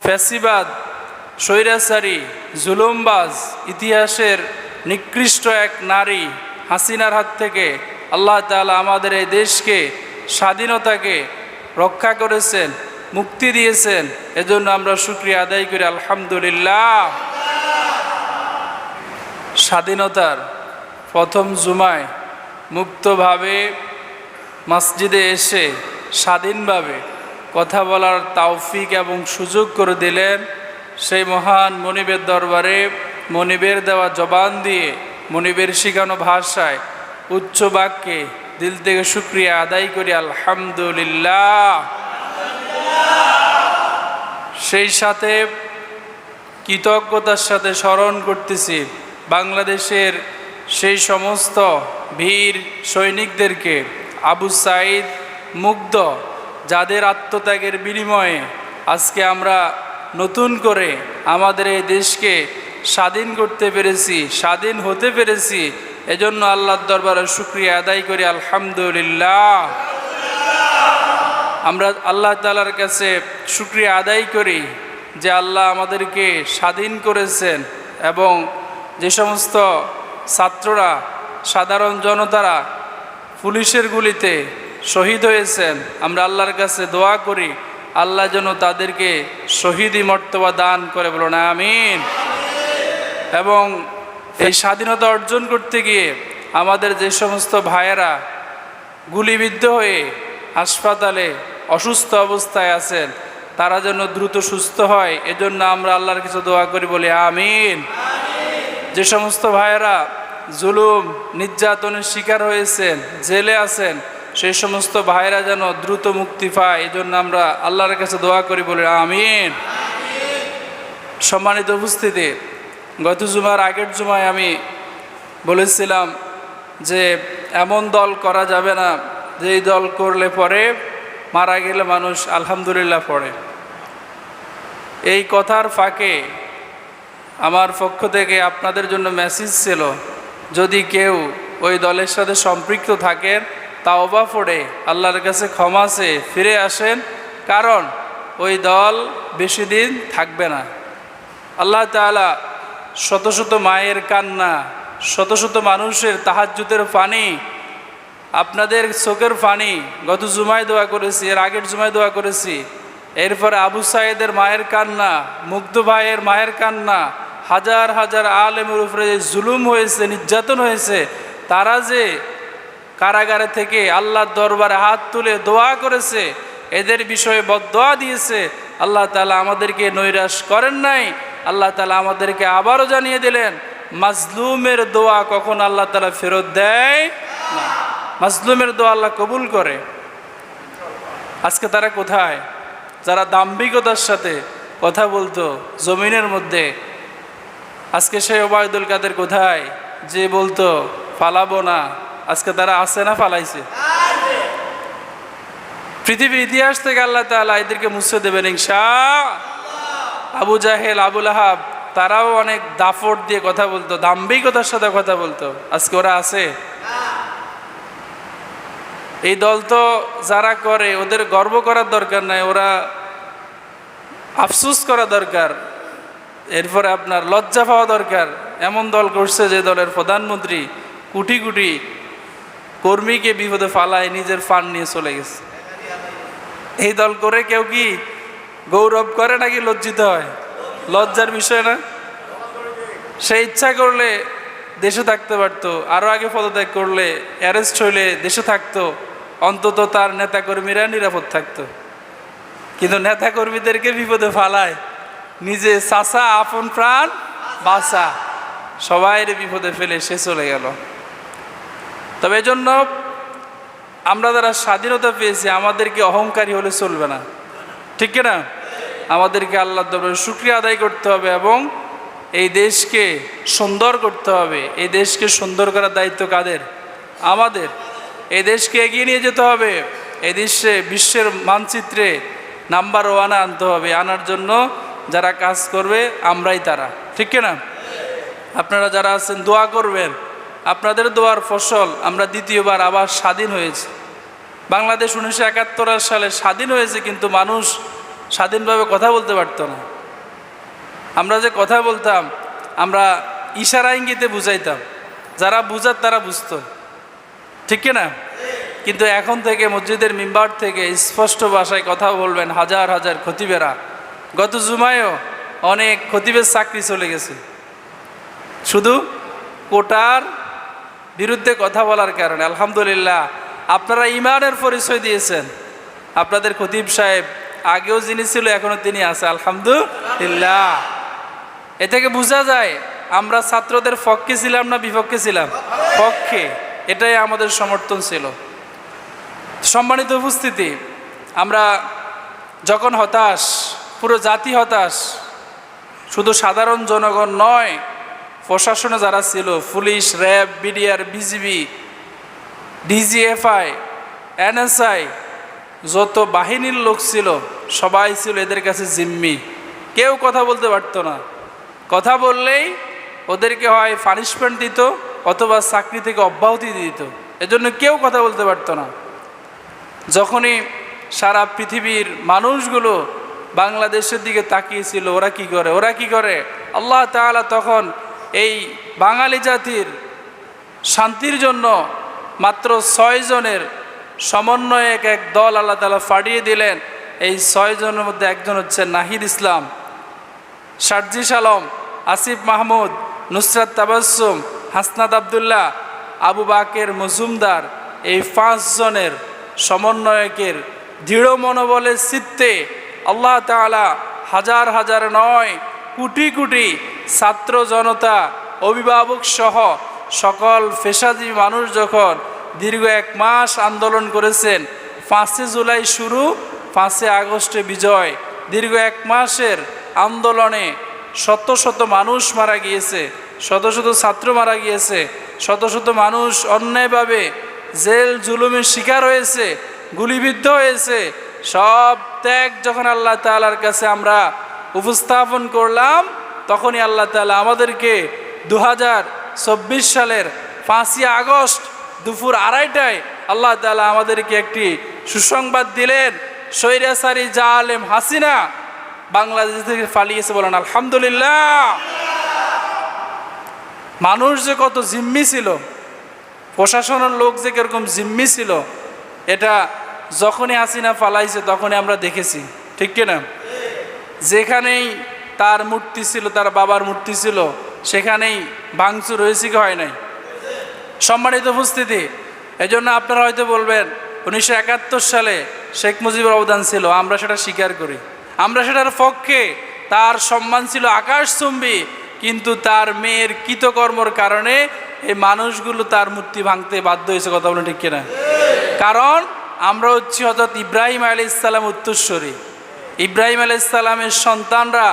ফ্যাসিবাদ, স্বৈরাচারী, জুলুমবাজ, ইতিহাসের নিকৃষ্ট এক নারী হাসিনার হাত থেকে আল্লাহ তাআলা আমাদের এই দেশকে, স্বাধীনতাকে রক্ষা করেছেন, মুক্তি দিয়েছেন। এজন্য আমরা শুকরিয়া আদায় করি আলহামদুলিল্লাহ। স্বাধীনতার প্রথম জুমায় মুক্তভাবে মসজিদে এসে স্বাধীনভাবে কথা বলার তৌফিক এবং সুযোগ করে দিলেন সেই মহান মনিবের দরবারে মনিবের দেওয়া জবান দিয়ে, মনিবের শিখানো ভাষায়, উচ্চ বাক্যে দিল থেকে শুকরিয়া আদায় করি আলহামদুলিল্লাহ। সেই সাথে কৃতজ্ঞতার সাথে স্মরণ করতেছি বাংলাদেশের সেই সমস্ত বীর সৈনিকদেরকে, আবু সাঈদ, মুগ্ধ, যাদের আত্মত্যাগের বিনিময়ে আজকে আমরা নতুন করে আমাদের এই দেশকে স্বাধীন করতে পেরেছি, স্বাধীন হতে পেরেছি। এজন্য আল্লাহর দরবারে শুকরিয়া আদায় করি আলহামদুলিল্লাহ। আমরা আল্লাহ তাআলার কাছে শুকরিয়া আদায় করি যে আল্লাহ আমাদেরকে স্বাধীন করেছেন এবং যে সমস্ত ছাত্ররা, সাধারণ জনতারা পুলিশের গুলিতে শহীদ হয়েছেন, আমরা আল্লাহর কাছে দোয়া করি আল্লাহ যেন তাদেরকে শহীদি মর্তবা দান করে, বলুন আমিন। এবং এই স্বাধীনতা অর্জন করতে গিয়ে আমাদের যে সমস্ত ভাইয়েরা গুলিবিদ্ধ হয়ে হাসপাতালে অসুস্থ অবস্থায় আছেন, তারা যেন দ্রুত সুস্থ হয়, এজন্য আমরা আল্লাহর কাছে দোয়া করি, বলি আমিন। যে সমস্ত ভাইয়েরা জুলুম নির্যাতনের শিকার হয়েছেন, জেলে আছেন, সেই সমস্ত ভাইয়েরা যেন দ্রুত মুক্তি পায়, এজন্য আমরা আল্লাহর কাছে দোয়া করি, বলি আমিন। সম্মানিত উপস্থিতি, গত জুমার আগের জুমায় আমি বলেছিলাম যে এমন দল করা যাবে না যেই দল করলে পরে মারা গেলে মানুষ আলহামদুলিল্লাহ পড়ে। এই কথার ফাঁকে আমার পক্ষ থেকে আপনাদের জন্য মেসেজ ছিল, যদি কেউ ওই দলের সাথে সম্পৃক্ত থাকেন তাওবা পড়ে আল্লাহর কাছে ক্ষমা চেয়ে ফিরে আসেন, কারণ ওই দল বেশি দিন থাকবে না। আল্লাহ তাআলা শত শত মায়ের কান্না, শত শত মানুষের তাহাজ্জুদের পানি, আপনাদের চোখের পানি গত জুমায় দোয়া করেছি, এর আগের জুমায় দোয়া করেছি, এরপরে আবু সাঈদের মায়ের কান্না, মুগ্ধ ভাইয়ের মায়ের কান্না, হাজার হাজার আলেমের উপরে যে জুলুম হয়েছে, নির্যাতন হয়েছে, তারা যে কারাগারে থেকে আল্লাহর দরবারে হাত তুলে দোয়া করেছে, এদের বিষয়ে বদদোয়া দিয়েছে, আল্লাহ তাআলা আমাদেরকে নৈরাশ করেন নাই। আল্লাহ তাআলা আমাদেরকে আবারও জানিয়ে দিলেন, মাজলুমের দোয়া কখন আল্লাহ তাআলা ফেরত দেয় না, মাজলুমের দোয়া আল্লাহ কবুল করে। আজকে তারা কোথায়? যারা দাম্ভিকতার সাথে কথা বলতো জমিনের মধ্যে, আজকে সেই ওবায়দুল কাদের কোথায় যে বলতো ফালাবো না? আজকে তারা আছে না ফালাইছে? পৃথিবীর ইতিহাস থেকে আল্লাহ তাআলা এদেরকে মুছে দেবেন ইনশাআল্লাহ। আবু জাহেল, আবুল আহাব, তারাও অনেক দাফট দিয়ে কথা বলতো, দাম্ভিকতার সাথে কথা বলতো, আজকে ওরা আছে? এই দল তো যারা করে ওদের গর্ব করার দরকার নাই, ওরা আফসোস করা দরকার, এরপরে আপনার লজ্জা পাওয়া দরকার। এমন দল করছে যে দলের প্রধানমন্ত্রী কোটি কোটি কর্মীকে বিপদে ফালায় নিজের ফান্ড নিয়ে চলে গেছে। এই দল করে কেউ কি গৌরব করে নাকি লজ্জিত হয়? লজ্জার বিষয় না? সে ইচ্ছা করলে দেশে থাকতে পারতো, আরও আগে পদত্যাগ করলে, অ্যারেস্ট হইলে দেশে থাকতো, অন্তত তার নেতাকর্মীরা নিরাপদ থাকতো। কিন্তু নেতাকর্মীদেরকে বিপদে ফালায়, নিজে চাচা আপন প্রাণ বাঁচা, সবাই বিপদে ফেলে সে চলে গেল। তবে এজন্য আমরা যারা স্বাধীনতা পেয়েছি আমাদেরকে অহংকারী হলে চলবে না, ঠিক না? আমাদেরকে আল্লাহর দরবারে শুকরিয়া আদায় করতে হবে এবং এই দেশকে সুন্দর করতে হবে। এই দেশকে সুন্দর করার দায়িত্ব কাদের? আমাদের। এই দেশকে এগিয়ে নিয়ে যেতে হবে, এই দেশে বিশ্বের মানচিত্রে নাম্বার 1 আনতে হবে। আনার জন্য যারা কাজ করবে আমরাই তারা, ঠিক না? আপনারা যারা আছেন দোয়া করবেন, আপনাদের দোয়ার ফসল আমরা দ্বিতীয়বার আবার স্বাধীন হয়েছে। বাংলাদেশ 1971 সালে স্বাধীন হয়েছে, কিন্তু মানুষ স্বাধীনভাবে কথা বলতে পারতো না। আমরা যে কথা বলতাম আমরা ইশারা ইঙ্গিতে বুঝাইতাম, যারা বুঝার তারা বুঝতো, ঠিক কি না? কিন্তু এখন থেকে মসজিদের মিম্বার থেকে স্পষ্ট ভাষায় কথা বলবেন হাজার হাজার খতিবেরা। গত জুমায়ও অনেক খতিবের চাকরি চলে গেছে শুধু কোটার বিরুদ্ধে কথা বলার কারণে। আলহামদুলিল্লাহ, আপনারা ইমানের পরিচয় দিয়েছেন। আপনাদের খতিব সাহেব আগেও যিনি ছিল এখনও তিনি আছে, আলহামদুলিল্লাহ। এ থেকে বোঝা যায় আমরা ছাত্রদের পক্ষে ছিলাম না বিপক্ষে ছিলাম? পক্ষে। এটাই আমাদের সমর্থন ছিল। সম্মানিত উপস্থিতি, আমরা যখন হতাশ, পুরো জাতি হতাশ, শুধু সাধারণ জনগণ নয়, প্রশাসনে যারা ছিল, police, RAB, BDR, BGB, DGFI, NSI, যত বাহিনীর লোক ছিল সবাই ছিল এদের কাছে জিম্মি। কেউ কথা বলতে পারতো না। কথা বললেই ওদেরকে হয় পানিশমেন্ট দিত অথবা চাকরি থেকে অব্যাহতি দিত। এজন্য কেউ কথা বলতে পারতো না। যখনই সারা পৃথিবীর মানুষগুলো বাংলাদেশের দিকে তাকিয়েছিল, ওরা কি করে, আল্লাহ তাআলা তখন এই বাঙালি জাতির শান্তির জন্য মাত্র 6 জনের সমন্বয়ক এক দল আল্লাহ তাআলা পাঠিয়ে দিলেন। এই 6 জনের মধ্যে একজন হচ্ছে নাহিদ ইসলাম, শারজিস আলম, আসিফ মাহমুদ, নুসরাত তাবাসসুম, হাসনাত আবদুল্লাহ, আবু বাকের মজুমদার। এই 5 জনের সমন্বয়কের দৃঢ় মনোবলের চিত্তে আল্লাহ তাআলা হাজার হাজার নয় কোটি কোটি ছাত্র জনতা, অভিভাবক সহ সকল পেশাজীবী মানুষ যখন দীর্ঘ 1 মাস আন্দোলন করেছেন, 5 জুলাই শুরু, 5 আগস্টে বিজয়, দীর্ঘ 1 মাসের আন্দোলনে শত শত মানুষ মারা গিয়েছে, শত শত ছাত্র মারা গিয়েছে, শত শত মানুষ অন্যায়ভাবে জেল জুলুমের শিকার হয়েছে, গুলিবিদ্ধ হয়েছে। সব ত্যাগ যখন আল্লাহ তাআলার কাছে আমরা উপস্থাপন করলাম, তখনই আল্লাহ তাআলা আমাদেরকে 2024 সালের 5 আগস্ট দুপুর 2:30টায় আল্লাহ তাআলা আমাদেরকে একটি সুসংবাদ দিলেন। স্বৈরাচারী জালেম হাসিনা বাংলাদেশ থেকে পালিয়েছে, বলেন আলহামদুলিল্লাহ। মানুষ যে কত জিম্মি ছিল, প্রশাসনের লোক যে কিরকম জিম্মি ছিল, এটা যখনই হাসিনা পালাইছে তখনই আমরা দেখেছি, ঠিক কিনা? যেখানেই তার মূর্তি ছিল, তার বাবার মূর্তি ছিল, সেখানেই ভাঙচুর হয়েছে কি হয় নাই? সম্মানিত উপস্থিতি, এজন্য আপনারা হয়তো বলবেন 1971 সালে শেখ মুজিবুর অবদান ছিল, আমরা সেটা স্বীকার করি, আমরা সেটার পক্ষে। তার সম্মান ছিল আকাশচুম্বী, কিন্তু তার মেয়ের কৃতকর্মর কারণে এই মানুষগুলো তার মূর্তি ভাঙতে বাধ্য হয়েছে, কথা বলেন ঠিক কিনা? কারণ আমরা হচ্ছি হযরত ইব্রাহিম আলাইহিস সালাম উত্তরসূরি। ইব্রাহিম আলাইহিস সালামের সন্তানরা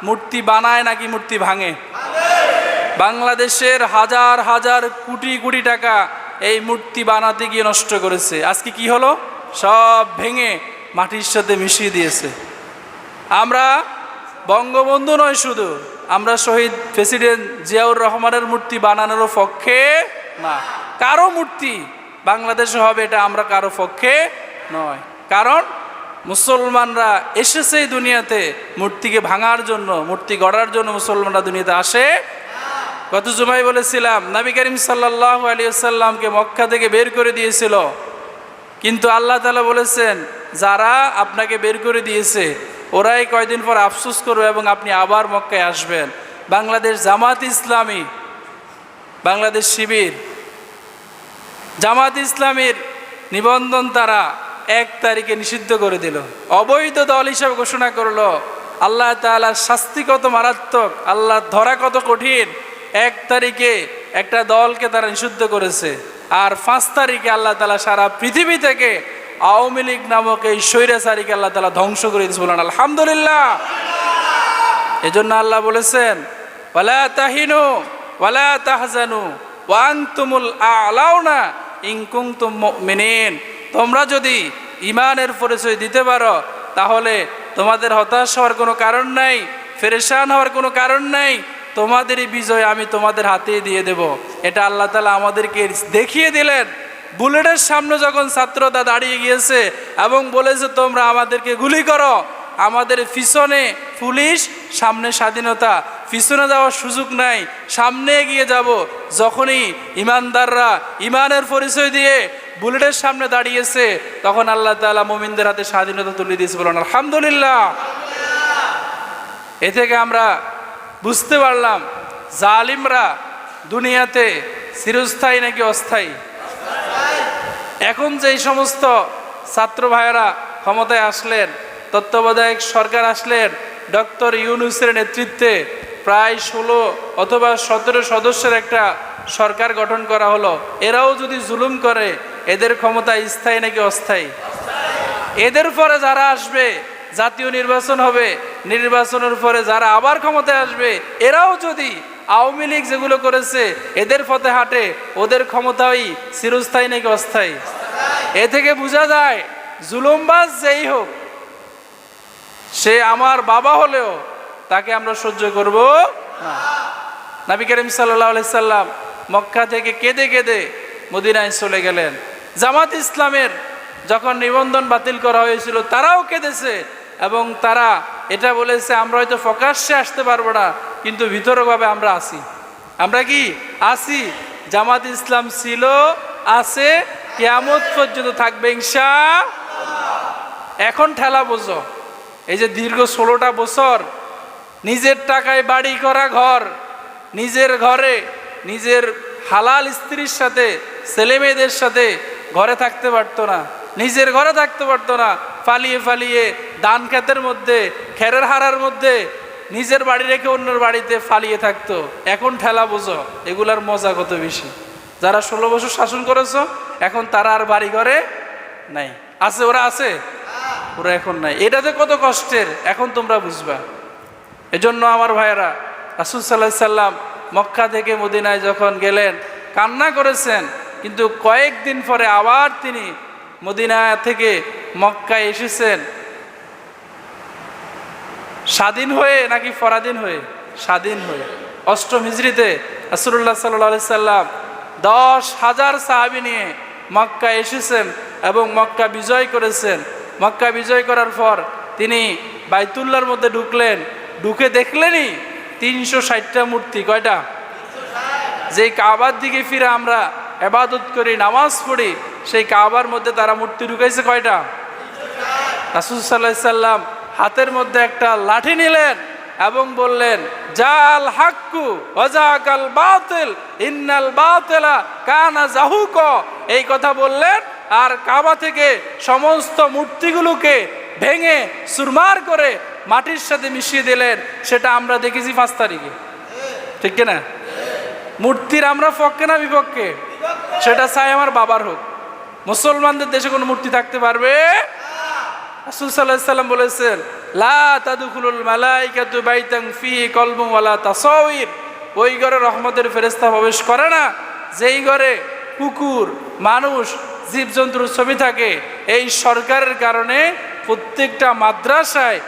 মূর্তি বানায় নাকি মূর্তি ভাঙে? বাংলাদেশের হাজার হাজার কোটি কোটি টাকা এই মূর্তি বানাতে গিয়ে নষ্ট করেছে। আজকে কি হলো? সব ভেঙে মাটির সাথে মিশিয়ে দিয়েছে। আমরা বঙ্গবন্ধু নয় শুধু, আমরা শহীদ প্রেসিডেন্ট জিয়াউর রহমানের মূর্তি বানানোর পক্ষে না। কারো মূর্তি বাংলাদেশে হবে এটা আমরা কারো পক্ষে নয়। কারণ মুসলমানরা এসেছে এই দুনিয়াতে মূর্তিকে ভাঙার জন্য, মূর্তি গড়ার জন্য মুসলমানরা দুনিয়াতে আসে। গত জুমায় বলেছিলাম নবী করিম সাল্লাল্লাহু আলাইহি ওয়াসাল্লামকে মক্কা থেকে বের করে দিয়েছিল, কিন্তু আল্লাহ তাআলা বলেছেন যারা আপনাকে বের করে দিয়েছে ওরাই কয়দিন পর আফসোস করবে এবং আপনি আবার মক্কায় আসবেন। বাংলাদেশ জামাত ইসলামী, বাংলাদেশ শিবির, জামাত ইসলামীর নিবন্ধন তারা 1 তারিখে নিষিদ্ধ করে দিল, অবৈধ দল হিসাবে ঘোষণা করলো। আল্লাহ তাআলার শাস্তি কত মারাত্মক, আল্লাহ ধরা কত কঠিন। 1 তারিখে একটা দলকে তারা নিষিদ্ধ করেছে, আর 5 তারিখে আল্লাহ তাআলা সারা পৃথিবী থেকে আওয়ামী লীগ নামক এই স্বৈরাচারীকে আল্লাহ তাআলা ধ্বংস করে দিয়েছে, বলেন আলহামদুলিল্লাহ। এজন্য আল্লাহ বলেছেন ওয়ালা তাহিনু ওয়ালা তাহজানু ওয়া আনতুমুল আ'লাউনা ইন কুনতুম মুমিনিন। তোমরা যদি ঈমানের পরিচয় দিতে পারো তাহলে তোমাদের হতাশ হওয়ার কোনো কারণ নাই, পেরেশান হওয়ার কোনো কারণ নাই, তোমাদেরই বিজয় আমি তোমাদের হাতেই দিয়ে দেব। এটা আল্লাহ তাআলা আমাদেরকে দেখিয়ে দিলেন। বুলেটের সামনে যখন ছাত্ররা দাঁড়িয়ে গিয়েছে এবং বলেছে তোমরা আমাদেরকে গুলি করো, আমাদের পিছনে পুলিশ, সামনে স্বাধীনতা, পিছনে যাওয়ার সুযোগ নাই, সামনে এগিয়ে যাব। যখনই ইমানদাররা ইমানের পরিচয় দিয়ে বুলেটের সামনে দাঁড়িয়েছে, তখন আল্লাহ তাআলা মুমিনদের হাতে স্বাধীনতা তুলে দিয়েছে। বলুন আলহামদুলিল্লাহ। এ থেকে আমরা বুঝতে পারলাম জালিমরা দুনিয়াতে চিরস্থায়ী নাকি অস্থায়ী। এখন যেই সমস্ত ছাত্র ভাইয়েরা ক্ষমতায় আসলেন, তত্ত্বাবধায়ক সরকার আসলেন, ডক্টর ইউনূসের নেতৃত্বে প্রায় 16 অথবা 17 সদস্যের একটা সরকার গঠন করা হলো। এরাও যদি জুলুম করে, এদের ক্ষমতা স্থায়ী নাকি অস্থায়ী? এদের পরে যারা আসবে, জাতীয় নির্বাচন হবে, নির্বাচনের পরে যারা আবার ক্ষমতায় আসবে, এরাও যদি আওয়ামী লীগ যেগুলো করেছে এদের পথে হাঁটে, ওদের ক্ষমতাই চিরস্থায়ী নাকি অস্থায়ী? এ থেকে বোঝা যায় জুলুমবাজ যেই হোক, সে আমার বাবা হলেও তাকে আমরা সহ্য করব না। নবী করিম সাল্লাল্লাহু আলাইহি সাল্লাম মক্কা থেকে কেঁদে কেঁদে মদিনায় চলে গেলেন। জামাত ইসলামের যখন নিবন্ধন বাতিল করা হয়েছিল, তারাও কেঁদেছে এবং তারা এটা বলেছে, আমরা হয়তো প্রকাশ্যে আসতে পারবো না, কিন্তু ভিতরভাবে আমরা আছি। আমরা কি আছি? জামাত ইসলাম ছিল, আছে, কিয়ামত পর্যন্ত থাকবে ইনশাআল্লাহ। এখন ঠেলা বোঝো, এই যে দীর্ঘ 16টা বছর নিজের টাকায় বাড়ি করা ঘর, নিজের ঘরে নিজের হালাল স্ত্রীর সাথে, ছেলে মেয়েদের সাথে ঘরে থাকতে পারতো না, নিজের ঘরে থাকতে পারতো না, পালিয়ে পালিয়ে ধান ক্ষেতের মধ্যে, খেরের হারার মধ্যে নিজের বাড়ি রেখে অন্যের বাড়িতে পালিয়ে থাকতো। এখন ঠেলা বোঝো, এগুলার মজা কত বেশি। যারা 16 বছর শাসন করেছো, এখন তারা আর বাড়ি ঘরে নাই। আছে? ওরা আছে? ওরা এখন নাই। এটাতে কত কষ্টের এখন তোমরা বুঝবা। এজন্য আমার ভাইয়েরা, রাসূল সাল্লাল্লাহু আলাইহি সাল্লাম মক্কা থেকে মদিনায় যখন গেলেন, কান্না করেছেন, কিন্তু কয়েকদিন পরে আবার তিনি মদিনা থেকে মক্কায় এসেছেন। স্বাধীন হয়ে নাকি পরাধীন হয়ে? স্বাধীন হয়ে। 8ম হিজরিতে রাসূলুল্লাহ সাল্লাল্লাহু আলাইহি সাল্লাম 10,000 সাহাবী নিয়ে মক্কা এসেছেন এবং মক্কা বিজয় করেছেন। মক্কা বিজয় করার পর তিনি বাইতুল্লাহর মধ্যে ঢুকলেন। ঢুকে দেখলেনই 360টা মূর্তি। কয়টা? যেই কাবার দিকে ফিরে আমরা ইবাদত করি, নামাজ পড়ি, সেই কাবার মধ্যে তারা মূর্তি ঢুকাইছে কয়টা? রাসূল সাল্লাল্লাহু আলাইহি সাল্লাম হাতের মধ্যে একটা লাঠি নিলেন এবং বললেন, জাল হাক্কু ওয়াজাকাল বাতিল ইন্নাল বাতিলা কানা যাহুক। এই কথা বললেন আর কাবা থেকে সমস্ত মূর্তিগুলোকে ভেঙে চুরমার করে মাটির সাথে মিশিয়ে দিলেন। সেটা আমরা দেখেছি 5 তারিখে, ঠিক কিনা? মূর্তির আমরা পক্ষে না বিপক্ষে? সেটা চাই আমার বাবার হোক। মুসলমানদের দেশে কোনো মূর্তি থাকতে পারবে? রাসূল সাল্লাল্লাহু আলাইহি সাল্লাম বলেছেন, লা তাদখুলুল মালাইকাতু বাইতান ফিহি কলবুন ওয়ালা তাসাউইর। ওই ঘরে রহমতের ফেরেশতা প্রবেশ করে না যেই ঘরে কুকুর, মানুষ, জীবজন্তুর ছবি থাকে। এই সরকারের কারণে প্রত্যেকটা মাদ্রাসায়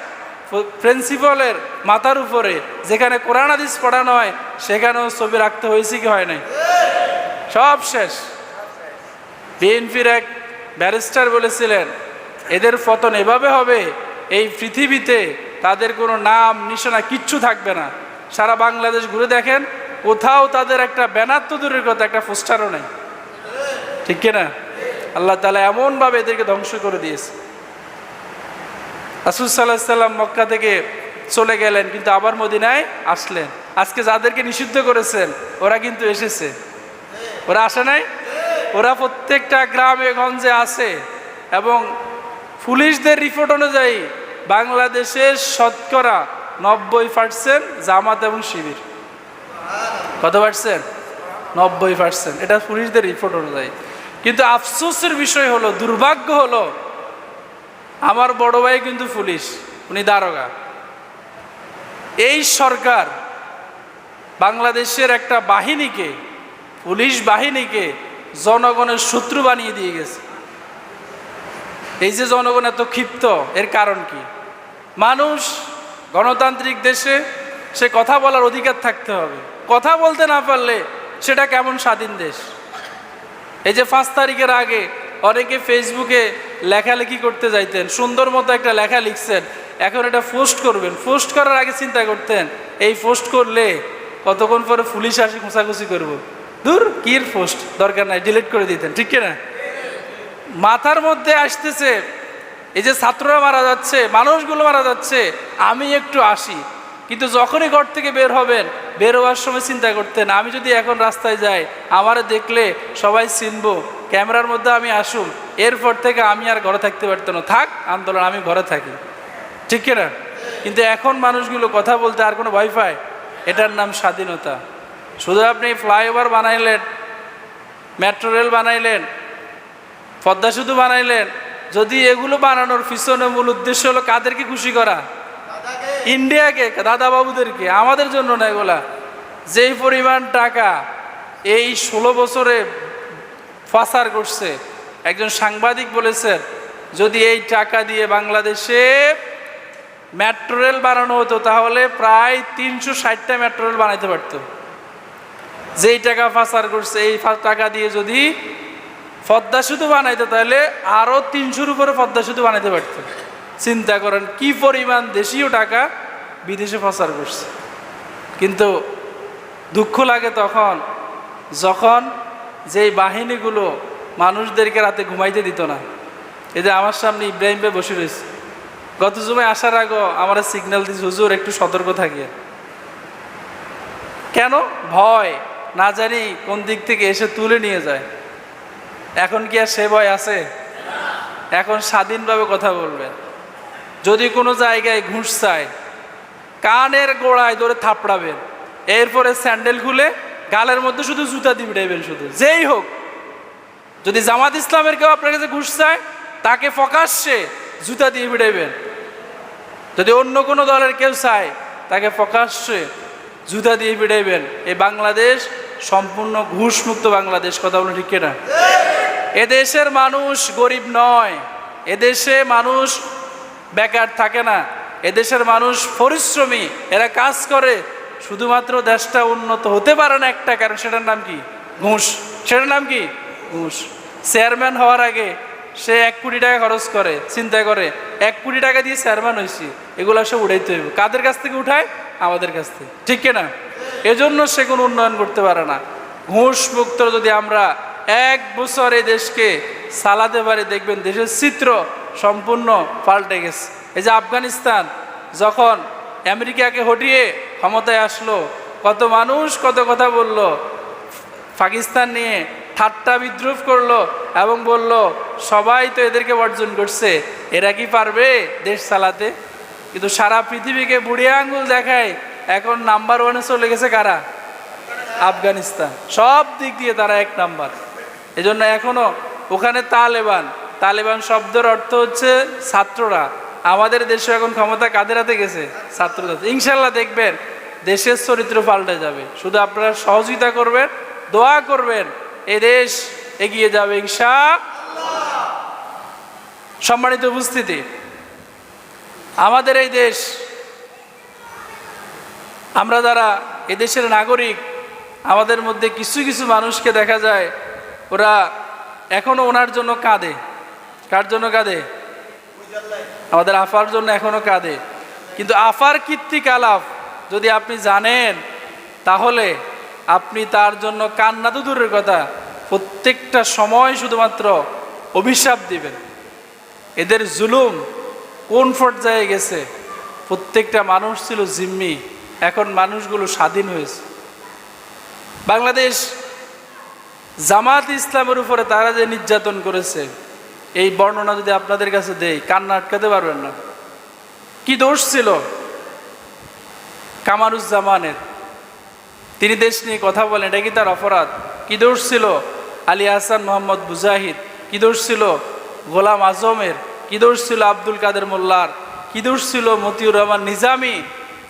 প্রিন্সিপালের মাথার উপরে যেখানে কোরআন হাদিস পড়ানো হয়, সেখানেও ছবি রাখতে হয়েছে কি হয় নাই? সব শেষ। বিএনপির এক ব্যারিস্টার বলেছিলেন, এদের পতন এভাবে হবে, এই পৃথিবীতে তাদের কোনো নাম নিশানা কিচ্ছু থাকবে না। সারা বাংলাদেশ ঘুরে দেখেন, কোথাও তাদের একটা ব্যানার তো দূরের কথা, একটা পোস্টারও নেই, ঠিক কিনা? আল্লাহ তাআলা এমনভাবে এদেরকে ধ্বংস করে দিয়েছে। রাসূল সাল্লাল্লাহু আলাইহি সাল্লাম মক্কা থেকে চলে গেলেন, কিন্তু আবার মদিনায় আসলেন। আজকে যাদেরকে নিষিদ্ধ করেছেন, ওরা কিন্তু এসেছে। ওরা আসে নাই? ওরা প্রত্যেকটা গ্রামে গঞ্জে আছে এবং পুলিশদের রিপোর্ট অনুযায়ী বাংলাদেশের শতকরা 90% জামাত এবং শিবির। কত পার্সেন্ট? 90%। এটা পুলিশদের রিপোর্ট অনুযায়ী। কিন্তু আফসোসের বিষয় হলো, দুর্ভাগ্য হলো, আমার বড় ভাই কিন্তু পুলিশ, উনি দারোগা। এই সরকার বাংলাদেশের একটা বাহিনীকে, পুলিশ বাহিনীকে জনগণের শত্রু বানিয়ে দিয়ে গেছে। এই যে জনগণ এত ক্ষিপ্ত, এর কারণ কি? মানুষ গণতান্ত্রিক দেশে সে কথা বলার অধিকার থাকতে হবে। কথা বলতে না পারলে সেটা কেমন স্বাধীন দেশ? এই যে 5 তারিখের আগে অনেকে ফেসবুকে লেখালেখি করতে যাইতেন, সুন্দর মতো একটা লেখা লিখছেন, এখন এটা পোস্ট করবেন, পোস্ট করার আগে চিন্তা করতেন এই পোস্ট করলে কতক্ষণ পরে পুলিশ আসে খোঁচাখুচি করবো, দূর কির পোস্ট দরকার নাই, ডিলিট করে দিতেন, ঠিক কিনা? মাথার মধ্যে আসতেছে এই যে ছাত্ররা মারা যাচ্ছে, মানুষগুলো মারা যাচ্ছে, আমি একটু আসি। কিন্তু যখনই ঘর থেকে বের হবেন, বের হওয়ার সময় চিন্তা করতেন আমি যদি এখন রাস্তায় যাই আমারে দেখলে সবাই চিনবো, ক্যামেরার মধ্যে আমি আসুম, এরপর থেকে আমি আর ঘরে থাকতে পারতাম না, থাক আন্দোলন আমি ঘরে থাকি, ঠিক কিনা? কিন্তু এখন মানুষগুলো কথা বলতে আর কোনো ভয় পায়? এটার নাম স্বাধীনতা। শুধু আপনি ফ্লাইওভার বানাইলেন, মেট্রো রেল বানাইলেন, পদ্মা সেতু বানাইলেন, যদি এগুলো বানানোর পিছনে মূল উদ্দেশ্য হলো কাদেরকে খুশি করা? ইন্ডিয়াকে, দাদা বাবুদেরকে, আমাদের জন্য না। এগুলা যেই পরিমাণ টাকা এই 16 বছরে পাচার করছে, একজন সাংবাদিক বলেছেন যদি এই টাকা দিয়ে বাংলাদেশে মেট্রো রেল বানানো হতো তাহলে প্রায় 360টা মেট্রো রেল বানাইতে পারতো। যেই টাকা পাচার করছে এই টাকা দিয়ে যদি পদ্মা সেতু বানাইতো তাহলে আরও 300-র উপরে পদ্মা সেতু বানাইতে পারত। চিন্তা করেন কি পরিমাণ দেশীয় টাকা বিদেশে পাচার করছে। কিন্তু দুঃখ লাগে তখন যখন যেই বাহিনীগুলো মানুষদেরকে রাতে ঘুমাইতে দিত না। এই যে আমার সামনে ইব্রাহিম ভাই বসে রয়েছে, গত জুমায় আসার আগে আমার সিগন্যাল দিচ্ছে হুজুর একটু সতর্ক থাকিয়ে। কেন? ভয়, না জানি কোন দিক থেকে এসে তুলে নিয়ে যায়। এখন কি আর সে ভয় আছে? এখন স্বাধীনভাবে কথা বলবেন। যদি কোনো জায়গায় ঘুষ চায় কানের গোড়ায় ধরে থাপড়াবেন, এরপরে স্যান্ডেল খুলে গালের মধ্যে শুধু জুতা দিয়ে বিড়াইবেন, শুধু যেই হোক। যদি জামাত ইসলামের কেউ আপনার কাছে ঘুষ চায় তাকে প্রকাশ্যে জুতা দিয়ে বিড়াইবেন। যদি অন্য কোনো দলের কেউ চায় তাকে প্রকাশ্যে জুতা দিয়ে বিড়াইবেন। এই বাংলাদেশ সম্পূর্ণ ঘুষমুক্ত বাংলাদেশ, কথা বলুন ঠিক কিনা? এদেশের মানুষ গরিব নয়, এদেশে মানুষ বেকার থাকে না, এদেশের মানুষ পরিশ্রমী, এরা কাজ করে। শুধুমাত্র দেশটা উন্নত হতে পারে না একটা কারণ, সেটার নাম কি? ঘুষ। সেটার নাম কি? ঘুষ। চেয়ারম্যান হওয়ার আগে সে 1 কোটি টাকা খরচ করে, চিন্তা করে 1 কোটি টাকা দিয়ে চেয়ারম্যান হয়েছি, এগুলো সব উঠাইতে হইব। কাদের কাছ থেকে উঠায়? আমাদের কাছ থেকে, ঠিক কিনা? এজন্য সে কোনো উন্নয়ন করতে পারে না। ঘুষ মুক্ত যদি আমরা 1 বছর এই দেশকে চালাতে পারি, দেখবেন দেশের চিত্র সম্পূর্ণ পাল্টে গেছে। এই যে আফগানিস্তান যখন আমেরিকাকে হটিয়ে ক্ষমতায় আসলো, কত মানুষ কত কথা বলল, পাকিস্তান নিয়ে ঠাট্টা বিদ্রুপ করলো এবং বলল সবাই তো এদেরকে বর্জন করছে, এরা কি পারবে দেশ চালাতে? কিন্তু সারা পৃথিবীকে বুড়িয়ে আঙ্গুল দেখায় এখন নাম্বার 1-এ চলে গেছে কারা? আফগানিস্তান। সব দিক দিয়ে তারা 1 নাম্বার। এজন্য এখনো ওখানে তালেবান শব্দের অর্থ হচ্ছে ছাত্ররা। আমাদের দেশে এখন ক্ষমতা কাদের হাতে গেছে? ছাত্রদের। ইনশাল্লাহ দেখবেন দেশের চরিত্র পাল্টে যাবে। শুধু আপনারা সহযোগিতা করবেন, দোয়া করবেন, এই দেশ এগিয়ে যাবে ইনশাআল্লাহ। সম্মানিত উপস্থিতি, আমাদের এই দেশ, আমরা যারা এদেশের নাগরিক, আমাদের মধ্যে কিছু কিছু মানুষকে দেখা যায় ওরা এখনো ওনার জন্য কাঁদে। কার জন্য কাঁদে? আমাদের আফার জন্য এখনো কাঁদে। কিন্তু আফার কীর্তিকলাপ যদি আপনি জানেন তাহলে আপনি তার জন্য কান্না তো দূরের কথা, প্রত্যেকটা সময় শুধুমাত্র অভিশাপ দিবেন। এদের জুলুম কোন পর্যায়ে গেছে? প্রত্যেকটা মানুষ ছিল জিম্মি, এখন মানুষগুলো স্বাধীন হয়েছে। বাংলাদেশ জামাত ইসলামের উপরে তারা যে নির্যাতন করেছে, এই বর্ণনা যদি আপনাদের কাছে দেই কান্না আটকাতে পারবেন না। কি দোষ ছিল কামারুজ্জামানের? তিনি দেশ নিয়ে কথা বলেন, এটা কি তার অপরাধ? কি দোষ ছিল আলী হাসান মোহাম্মদ মুজাহিদ? কি দোষ ছিল গোলাম আজমের? কি দোষ ছিল আব্দুল কাদের মোল্লার? কি দোষ ছিল মতিউর রহমান নিজামী?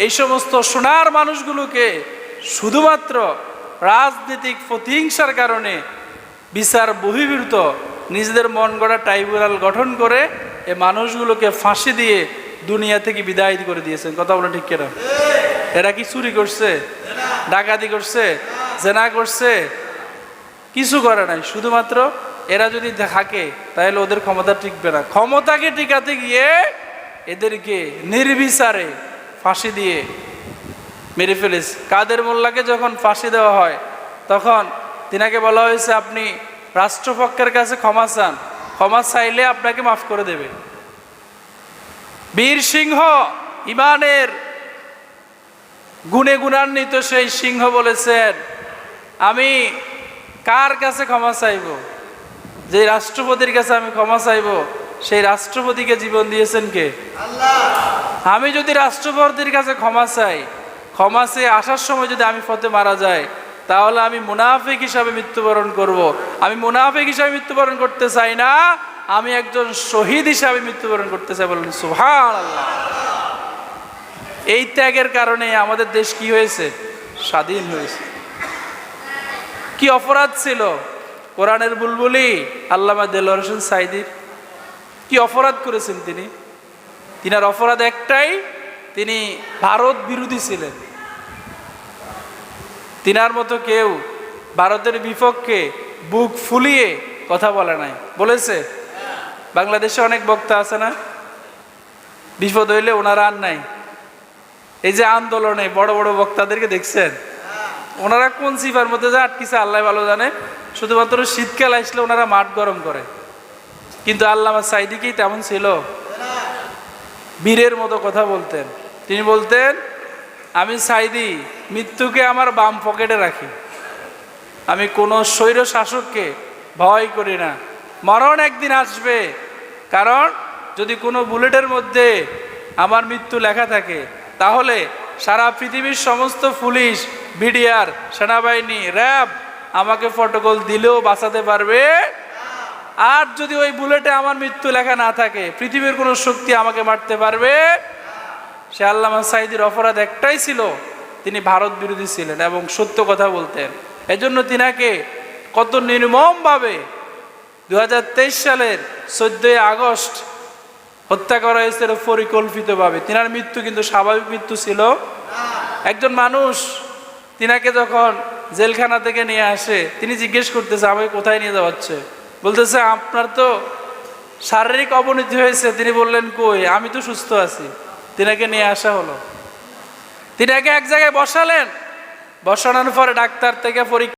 এই সমস্ত সোনার মানুষগুলোকে শুধুমাত্র রাজনৈতিক প্রতিহিংসার কারণে বিচার বহির্ভূত নিজেদের মন গড়া ট্রাইব্যুনাল গঠন করে এই মানুষগুলোকে ফাঁসি দিয়ে দুনিয়া থেকে বিদায় করে দিয়েছেন। কথা বলে ঠিক কিনা? এরা কি চুরি করছে, ডাকাতি করছে, জেনা করছে? কিছু করে নাই। শুধুমাত্র এরা যদি থাকে তাহলে ওদের ক্ষমতা টিকবে না। ক্ষমতাকে টিকাতে গিয়ে এদেরকে নির্বিচারে ফাঁসি দিয়ে মেরে ফেলেছে। কাদের মোল্লাকে যখন ফাঁসি দেওয়া হয় তখন তিনাকে বলা হয়েছে আপনি রাষ্ট্রপক্ষের কাছে ক্ষমা চান, ক্ষমা চাইলে আপনাকে মাফ করে দেবে। বীর সিংহ, ইমানের গুণে গুণান্বিত সেই সিংহ বলেছেন আমি কার কাছে ক্ষমা চাইব? যে রাষ্ট্রপতির কাছে আমি ক্ষমা চাইব, সেই রাষ্ট্রপতিকে জীবন দিয়েছেন কে? আল্লাহ। আমি যদি রাষ্ট্রপতির কাছে ক্ষমা চাই, ক্ষমা চেয়ে আসার সময় যদি আমি ফতে মারা যাই, তাহলে আমি মুনাফিক হিসাবে মৃত্যুবরণ করব। আমি মুনাফিক হিসাবে মৃত্যুবরণ করতে চাই না, আমি একজন শহীদ হিসাবে মৃত্যুবরণ করতে চাই। বলুন সুবহানাল্লাহ। এই ত্যাগের কারণে আমাদের দেশ কি হয়েছে? স্বাধীন হয়েছে। কি অপরাধ ছিল কোরআনের বুলবুলি আল্লামা দেলোয়ার হোসেন সাঈদীর? কি অপরাধ করেছেন তিনি? তিনার অপরাধ একটাই, তিনি ভারত বিরোধী ছিলেন। তিনার মতো কেউ ভারতের বিপক্ষে বুক ফুলিয়ে কথা বলে নাই। বলেছে? বাংলাদেশে অনেক বক্তা আছে না, বিপদ হইলে ওনারা আর নাই। এই যে আন্দোলনে বড় বড় বক্তাদেরকে দেখছেন, ওনারা কোন সিফার মধ্যে যা আটকিছে আল্লাহ ভালো জানে। শুধুমাত্র শীতকাল আসলে ওনারা মাঠ গরম করে। কিন্তু আল্লামা সাঈদী কি তেমন ছিল? বীরের মতো কথা বলতেন। তিনি বলতেন আমি সাঈদী মৃত্যুকে আমার বাম পকেটে রাখি, আমি কোনো স্বৈর শাসককে ভয় করি না। মরণ একদিন আসবে, কারণ যদি কোনো বুলেটের মধ্যে আমার মৃত্যু লেখা থাকে তাহলে সারা পৃথিবীর সমস্ত পুলিশ, বিডিআর, সেনাবাহিনী, র্যাব আমাকে প্রটোকল দিলেও বাঁচাতে পারবে। আর যদি ওই বুলেটে আমার মৃত্যু লেখা না থাকে, পৃথিবীর কোনো শক্তি আমাকে মারতে পারবে। সে আল্লামা সাঈদীর অপরাধ একটাই ছিল, তিনি ভারত বিরোধী ছিলেন এবং সত্য কথা বলতেন। এজন্য তিনাকে কত নির্মমভাবে 2023 সালের 14 আগস্ট হত্যা করা হয়েছিল পরিকল্পিতভাবে। তিনার মৃত্যু কিন্তু স্বাভাবিক মৃত্যু ছিল। একজন মানুষ তিনাকে যখন জেলখানা থেকে নিয়ে আসে, তিনি জিজ্ঞেস করতেছে আমাকে কোথায় নিয়ে যাওয়া হচ্ছে? বলতেছে আপনার তো শারীরিক অবনতি হয়েছে। তিনি বললেন কই, আমি তো সুস্থ আছি। তিনাকে নিয়ে আসা হলো, তিনাকে এক জায়গায় বসালেন। বসানোর পরে ডাক্তার থেকে পরীক্ষা